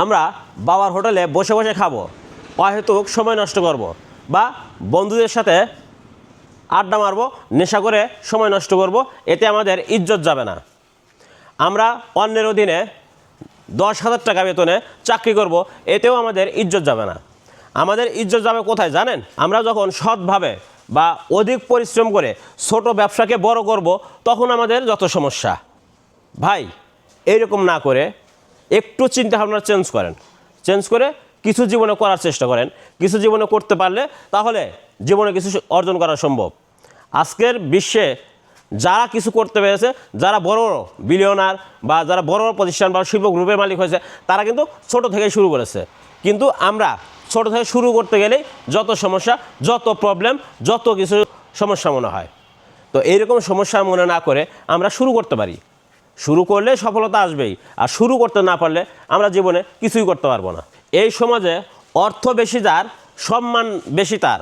আমরা বাবার হোটেলে বসে বসে খাবো, অহেতুক সময় নষ্ট করব, বা বন্ধুদের সাথে আড্ডা মারবো, নেশা করে সময় নষ্ট করব, এতে আমাদের ইজ্জত যাবে না। আমরা অন্যের অধীনে 10,000 টাকা বেতনে চাকরি করব, এতেও আমাদের ইজ্জত যাবে না। আমাদের ইজ্জত যাবে কোথায় জানেন? আমরা যখন সৎভাবে বা অধিক পরিশ্রম করে ছোট ব্যবসাকে বড় করব, তখন আমাদের যত সমস্যা। ভাই, এইরকম না করে একটু চিন্তাভাবনা চেঞ্জ করে কিছু জীবনে করার চেষ্টা করেন। কিছু জীবনে করতে পারলে তাহলে জীবনে কিছু অর্জন করা সম্ভব। আজকের বিশ্বে যারা কিছু করতে পেরেছে, যারা বড় বড় বিলিয়নার বা যারা বড় বড় প্রতিষ্ঠান বা শিল্প গ্রুপের মালিক হয়েছে, তারা কিন্তু ছোট থেকেই শুরু করেছে। কিন্তু আমরা ছোট থেকে শুরু করতে গেলেই যত সমস্যা, যত প্রবলেম, যত কিছু সমস্যা মনে হয়। তো এইরকম সমস্যা মনে না করে আমরা শুরু করতে পারি। শুরু করলে সফলতা আসবেই, আর শুরু করতে না পারলে আমরা জীবনে কিছুই করতে পারবো না। এই সমাজে অর্থ বেশি যার, সম্মান বেশি তার।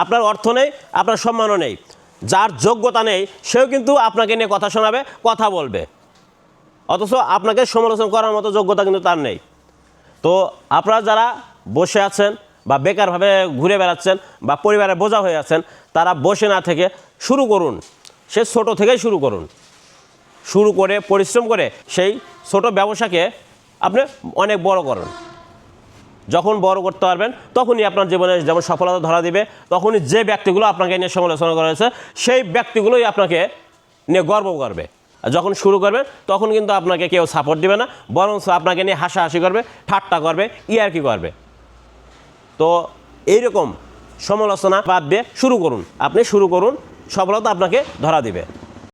আপনার অর্থ নেই, আপনার সম্মানও নেই, যার যোগ্যতা নেই সেও কিন্তু আপনাকে নিয়ে কথা শোনাবে, কথা বলবে, অথচ আপনাকে সমালোচনা করার মতো যোগ্যতা কিন্তু তার নেই। তো আপনারা যারা বসে আছেন বা বেকারভাবে ঘুরে বেড়াচ্ছেন বা পরিবারের বোঝা হয়ে আছেন, তারা বসে না থেকে শুরু করুন। সে ছোট থেকেই শুরু করুন। শুরু করে পরিশ্রম করে সেই ছোট ব্যবসাকে আপনি অনেক বড় করুন। যখন বড় করতে পারবেন তখনই আপনার জীবনে যেমন সফলতা ধরা দিবে, তখনই যে ব্যক্তিগুলো আপনাকে নিয়ে সমালোচনা করা হয়েছে সেই ব্যক্তিগুলোই আপনাকে নিয়ে গর্ব করবে। আর যখন শুরু করবেন তখন কিন্তু আপনাকে কেউ সাপোর্ট দিবে না, বরং আপনাকে নিয়ে হাসাহাসি করবে, ঠাট্টা করবে, ইয়ার্কি করবে। তো এইরকম সমালোচনা বাদ দিয়ে শুরু করুন। আপনি শুরু করুন, সফলতা আপনাকে ধরা দিবে।